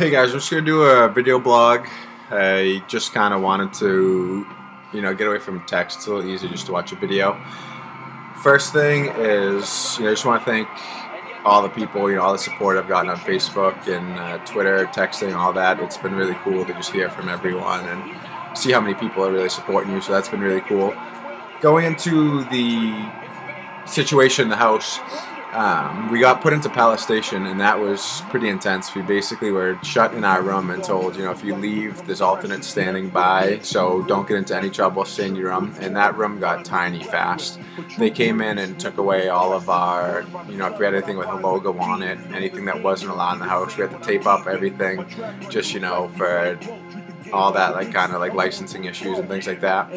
Hey guys, I'm just gonna do a video blog. I just kind of wanted to, get away from text. It's a little easier just to watch a video. First thing is, I just want to thank all the people, all the support I've gotten on Facebook and Twitter, texting, all that. It's been really cool to just hear from everyone and see how many people are really supporting you. So that's been really cool. Going into the situation in the house. We got put into Palace Station, and that was pretty intense. We basically were shut in our room and told, if you leave, there's alternates standing by, so don't get into any trouble, stay in your room. And that room got tiny fast. They came in and took away all of our, if we had anything with a logo on it, anything that wasn't allowed in the house, we had to tape up everything, just, for all that, like licensing issues and things like that.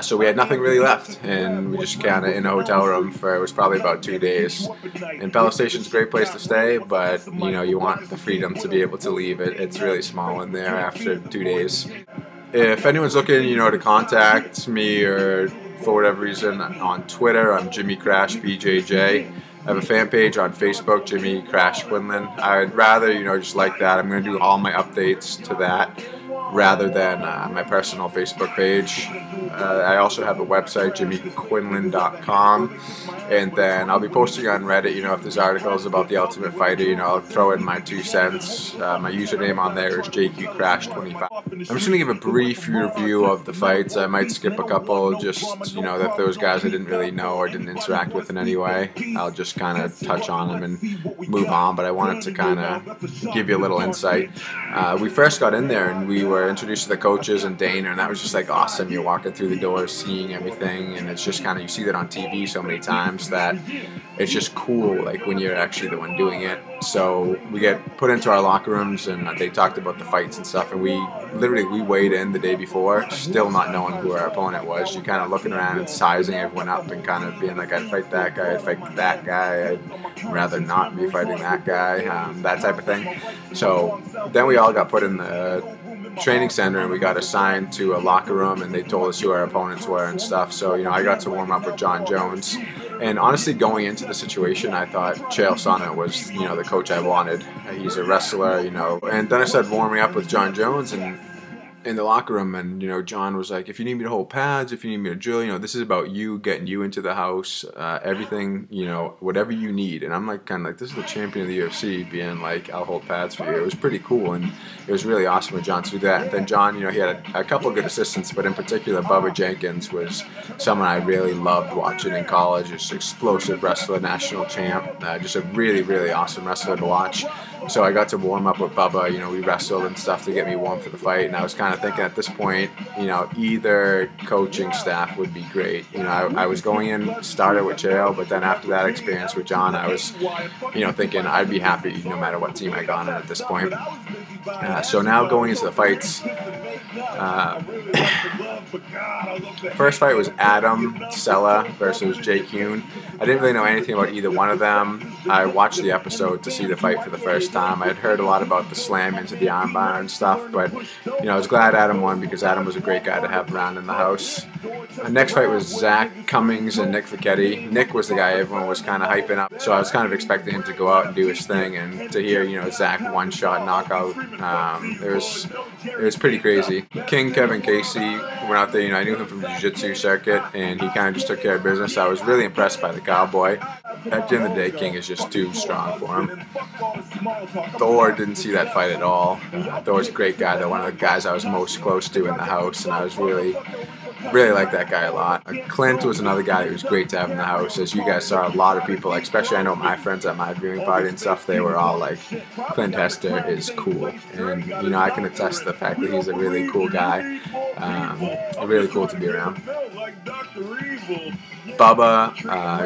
So we had nothing really left, and we just kind of in a hotel room for, it was probably about 2 days. And Palace Station's a great place to stay, but you want the freedom to be able to leave it. It's really small in there after 2 days. If anyone's looking, to contact me or for whatever reason on Twitter, I'm Jimmy Crash BJJ. I have a fan page on Facebook, Jimmy Crash Quinlan. I'd rather, just like that. I'm going to do all my updates to that rather than my personal Facebook page. I also have a website, jimmyquinlan.com, and then I'll be posting on Reddit, if there's articles about the Ultimate Fighter, I'll throw in my 2 cents. My username on there is JQCrash25. I'm just going to give a brief review of the fights. I might skip a couple, just, if those guys I didn't really know or didn't interact with in any way. I'll just kind of touch on them and move on, but I wanted to kind of give you a little insight. We first got in there and we were introduced to the coaches and Dana, and that was just like awesome. You're walking through the doors, seeing everything, and it's just kind of, you see that on TV so many times that it's just cool, like when you're actually the one doing it. So we get put into our locker rooms and they talked about the fights and stuff, and we weighed in the day before, still not knowing who our opponent was. You're kind of looking around and sizing everyone up and kind of being like, I'd fight that guy, I'd fight that guy, I'd rather not be fighting that guy, that type of thing. So then we all got put in the training center and we got assigned to a locker room, and they told us who our opponents were and stuff. So I got to warm up with John Jones, and honestly going into the situation I thought Chael Sonnen was the coach I wanted. He's a wrestler, and then I started warming up with John Jones and in the locker room, and John was like, if you need me to hold pads, if you need me to drill, this is about you, getting you into the house, everything, whatever you need. And I'm like, kind of like, this is the champion of the UFC being like, I'll hold pads for you. It was pretty cool, and it was really awesome with John to do that. And then John, he had a couple of good assistants, but in particular Bubba Jenkins was someone I really loved watching in college. Just explosive wrestler, national champ, just a really, really awesome wrestler to watch. So I got to warm up with Bubba, we wrestled and stuff to get me warm for the fight, and I was kind of thinking at this point, either coaching staff would be great. I was going in, started with Chael, but then after that experience with John, I was, thinking I'd be happy no matter what team I got in at this point. So now going into the fights, first fight was Adam Sella versus Jake Hune. I didn't really know anything about either one of them. I watched the episode to see the fight for the first time. I had heard a lot about the slam into the armbar and stuff, but I was glad Adam won because Adam was a great guy to have around in the house. The next fight was Zach Cummings and Nick Fichetti. Nick was the guy everyone was kind of hyping up, so I was kind of expecting him to go out and do his thing, and to hear Zach one-shot knockout, it was pretty crazy. King Kevin Casey went out there. I knew him from the jiu-jitsu circuit, and he kind of just took care of business. I was really impressed by the cowboy. At the end of the day, King is just too strong for him. Thor didn't see that fight at all. Thor's a great guy, though, one of the guys I was most close to in the house, and I was really liked that guy a lot. Clint was another guy who was great to have in the house. As you guys saw, a lot of people, especially I know my friends at my viewing party and stuff, they were all like, Clint Hester is cool. And, I can attest to the fact that he's a really cool guy. Really cool to be around. Bubba,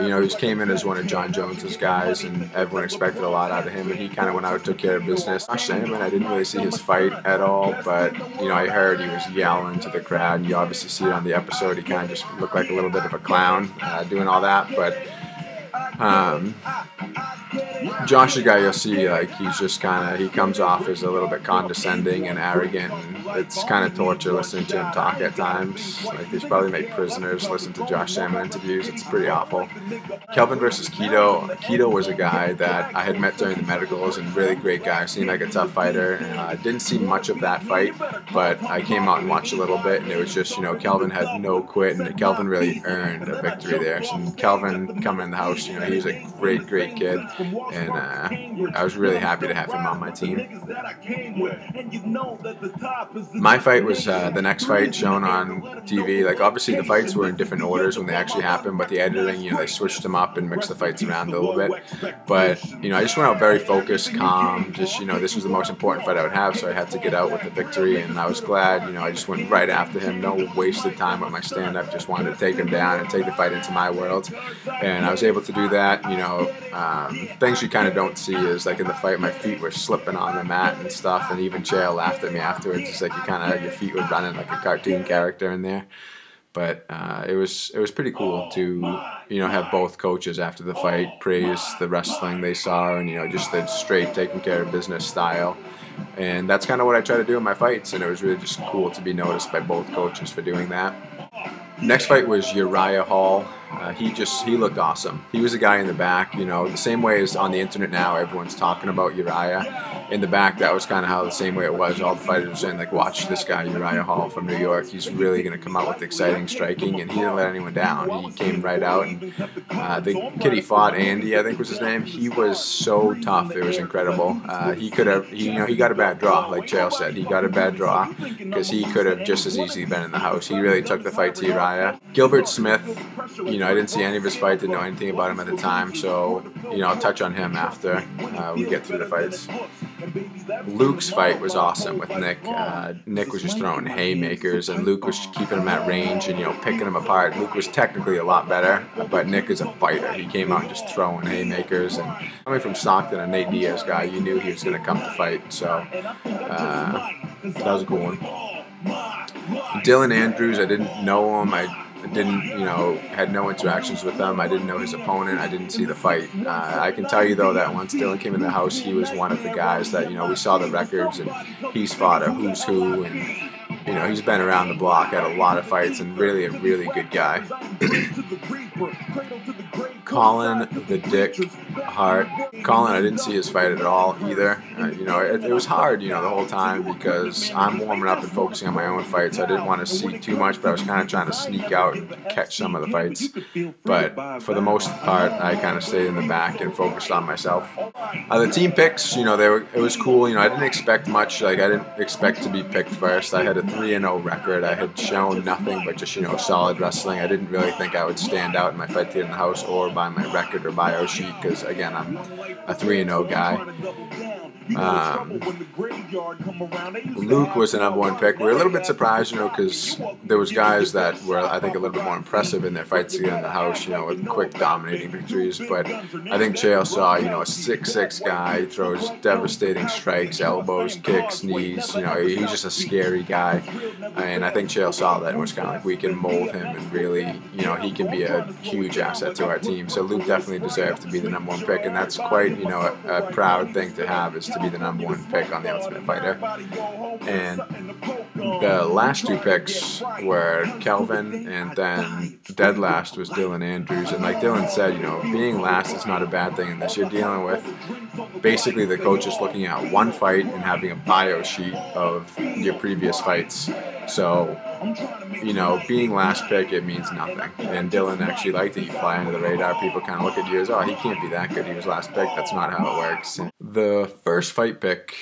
he just came in as one of John Jones's guys, and everyone expected a lot out of him, and he kind of went out and took care of business. I didn't really see his fight at all, but, I heard he was yelling to the crowd, and you obviously see it on the episode. He kind of just looked like a little bit of a clown doing all that, but Josh, the guy you'll see, like, he's just kind of, he comes off as a little bit condescending and arrogant, and it's kind of torture listening to him talk at times. Like, they should probably make prisoners listen to Josh Salmon interviews. It's pretty awful. Kelvin versus Keto. Keto was a guy that I had met during the medicals, and really great guy, seemed like a tough fighter. And I didn't see much of that fight, but I came out and watched a little bit, and it was just, you know, Kelvin had no quit, and Kelvin really earned a victory there. So Kelvin coming in the house, you know, he's a great kid, and I was really happy to have him on my team. My fight was the next fight shown on TV. Like, obviously the fights were in different orders when they actually happened, but the editing, you know, they switched them up and mixed the fights around a little bit. But, you know, I just went out very focused, calm, just, you know, this was the most important fight I would have, so I had to get out with the victory, and I was glad, you know, I just went right after him, no wasted time with my stand-up, just wanted to take him down and take the fight into my world, and I was able to do that. You know, things you kind of don't see is, like, in the fight, my feet were slipping on the mat and stuff, and even Chael laughed at me afterwards. It's like your feet were running like a cartoon character in there. But it was pretty cool to, you know, have both coaches after the fight praise the wrestling they saw, and, you know, just the straight taking care of business style. And that's kind of what I try to do in my fights, and it was really just cool to be noticed by both coaches for doing that. Next fight was Uriah Hall. He looked awesome. He was a guy in the back, you know, the same way as on the internet now, everyone's talking about Uriah. In the back, that was kind of how the same way it was. All the fighters were saying, like, watch this guy, Uriah Hall from New York. He's really going to come out with exciting striking, and he didn't let anyone down. He came right out, and the kid he fought, Andy, I think was his name, he was so tough. It was incredible. He got a bad draw, like Chael said. He got a bad draw because he could have just as easily been in the house. He really took the fight to Uriah. Gilbert Smith, you know, I didn't see any of his fight, didn't know anything about him at the time, so, you know, I'll touch on him after we get through the fights. Luke's fight was awesome with Nick. Nick was just throwing haymakers, and Luke was keeping him at range and, you know, picking him apart. Luke was technically a lot better, but Nick is a fighter. He came out just throwing haymakers, and coming from Stockton, a Nate Diaz guy, you knew he was going to come to fight, so that was a cool one. Dylan Andrews, I didn't know him. I didn't, you know, had no interactions with him. I didn't know his opponent. I didn't see the fight. I can tell you, though, that once Dylan came in the house, he was one of the guys that, you know, we saw the records, and he's fought a who's who, and, you know, he's been around the block, had a lot of fights, and really a really good guy. Colin the Dick Hart. Colin, I didn't see his fight at all either. You know, it was hard, you know, the whole time because I'm warming up and focusing on my own fights. I didn't want to see too much, but I was kind of trying to sneak out and catch some of the fights. But for the most part, I kind of stayed in the back and focused on myself. The team picks, you know, it was cool. You know, I didn't expect much. Like, I didn't expect to be picked first. I had a 3-0 record. I had shown nothing but just, you know, solid wrestling. I didn't really think I would stand out in my fight in the house or by my record or bio sheet because, again, I'm a 3-0 guy. Luke was the #1 pick. We were a little bit surprised, you know, because there was guys that were, I think, a little bit more impressive in their fights to get in the house, you know, with quick dominating victories. But I think Chael saw, you know, a 6'6" guy, throws devastating strikes, elbows, kicks, knees. You know, he's just a scary guy. And I think Chael saw that and was kind of like, we can mold him and really, you know, he can be a huge asset to our team. So Luke definitely deserved to be the #1 pick, and that's quite, you know, a proud thing to have, is to be the #1 pick on The Ultimate Fighter. And the last 2 picks were Kelvin, and then dead last was Dylan Andrews. And like Dylan said, you know, being last is not a bad thing in this. You're dealing with basically the coach is looking at one fight and having a bio sheet of your previous fights. So, you know, being last pick, it means nothing. And Dylan actually liked it. You fly under the radar. People kind of look at you as, oh, he can't be that good. He was last pick. That's not how it works. The first fight pick,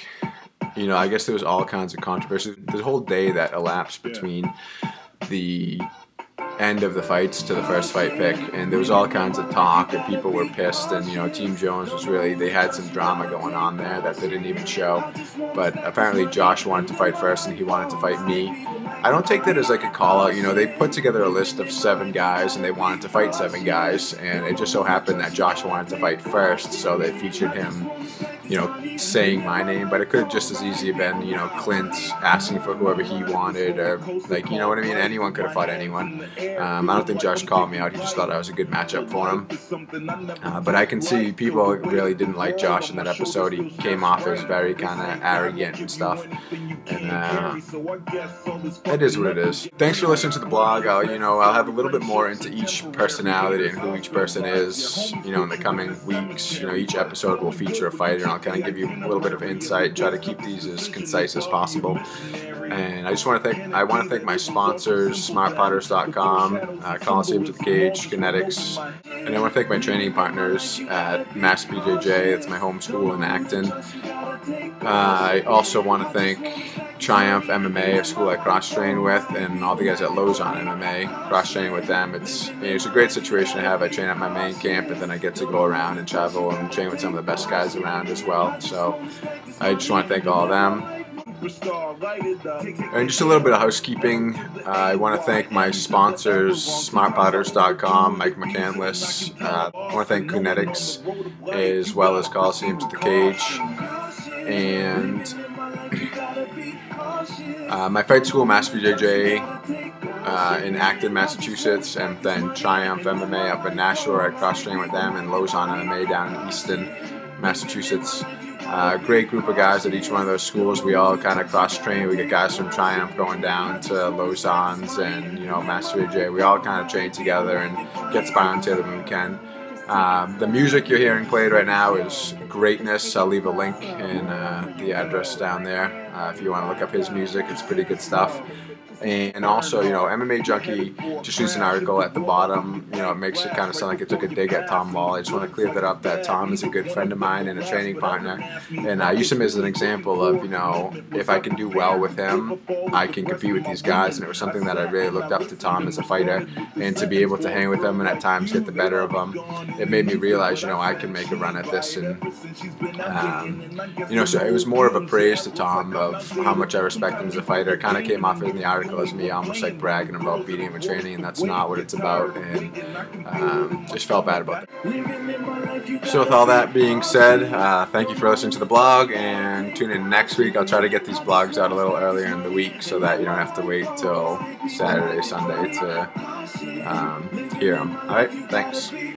you know, I guess there was all kinds of controversy. The whole day that elapsed between the end of the fights to the first fight pick, and there was all kinds of talk, and people were pissed, and, you know, Team Jones was really, they had some drama going on there that they didn't even show. But apparently Josh wanted to fight first, and he wanted to fight me. I don't take that as like a call out. You know, they put together a list of 7 guys, and they wanted to fight 7 guys, and it just so happened that Josh wanted to fight first, so they featured him saying my name, but it could have just as easily been, Clint asking for whoever he wanted, or like, you know what I mean? Anyone could have fought anyone. I don't think Josh called me out. He just thought I was a good matchup for him. But I can see people really didn't like Josh in that episode. He came off as very kind of arrogant and stuff. And it is what it is. Thanks for listening to the blog. I'll have a little bit more into each personality and who each person is, in the coming weeks. Each episode will feature a fighter, and I'll kind of give you a little bit of insight, try to keep these as concise as possible. And I want to thank my sponsors, smartpotters.com, Coliseum to the Cage, Kinetics, and I want to thank my training partners at Mass BJJ. It's my home school in Acton. I also want to thank Triumph MMA, a school I cross-train with, and all the guys at Lozon MMA, cross-training with them. It's a great situation to have. I train at my main camp, and then I get to go around and travel and train with some of the best guys around as well. So I just want to thank all of them. And just a little bit of housekeeping. I want to thank my sponsors, smartpotters.com, Mike McCandless. I want to thank Kinetics, as well as Coliseum to the Cage. And my fight school, Mass BJJ, in Acton, Massachusetts, and then Triumph MMA up in Nashville, where I cross-train with them, and Lozon MMA down in Easton, Massachusetts. Great group of guys at each one of those schools. We all kind of cross-train. We get guys from Triumph going down to Lozon's and, Mass BJJ. We all kind of train together and get sparring together when we can. The music you're hearing played right now is Greatness. I'll leave a link in the address down there if you want to look up his music. It's pretty good stuff. And also, MMA Junkie just used an article at the bottom. It makes it kind of sound like it took a dig at Tom Ball. I just want to clear that up, that Tom is a good friend of mine and a training partner. And I use him as an example of, if I can do well with him, I can compete with these guys. And it was something that I really looked up to Tom as a fighter. And to be able to hang with him and at times get the better of him, it made me realize, I can make a run at this. And, so it was more of a praise to Tom of how much I respect him as a fighter. It kind of came off in the article as me almost like bragging about beating him in training, and that's not what it's about, and just felt bad about it. So with all that being said, thank you for listening to the blog, and tune in next week. I'll try to get these blogs out a little earlier in the week so that you don't have to wait till Saturday, Sunday to hear them. Alright, thanks.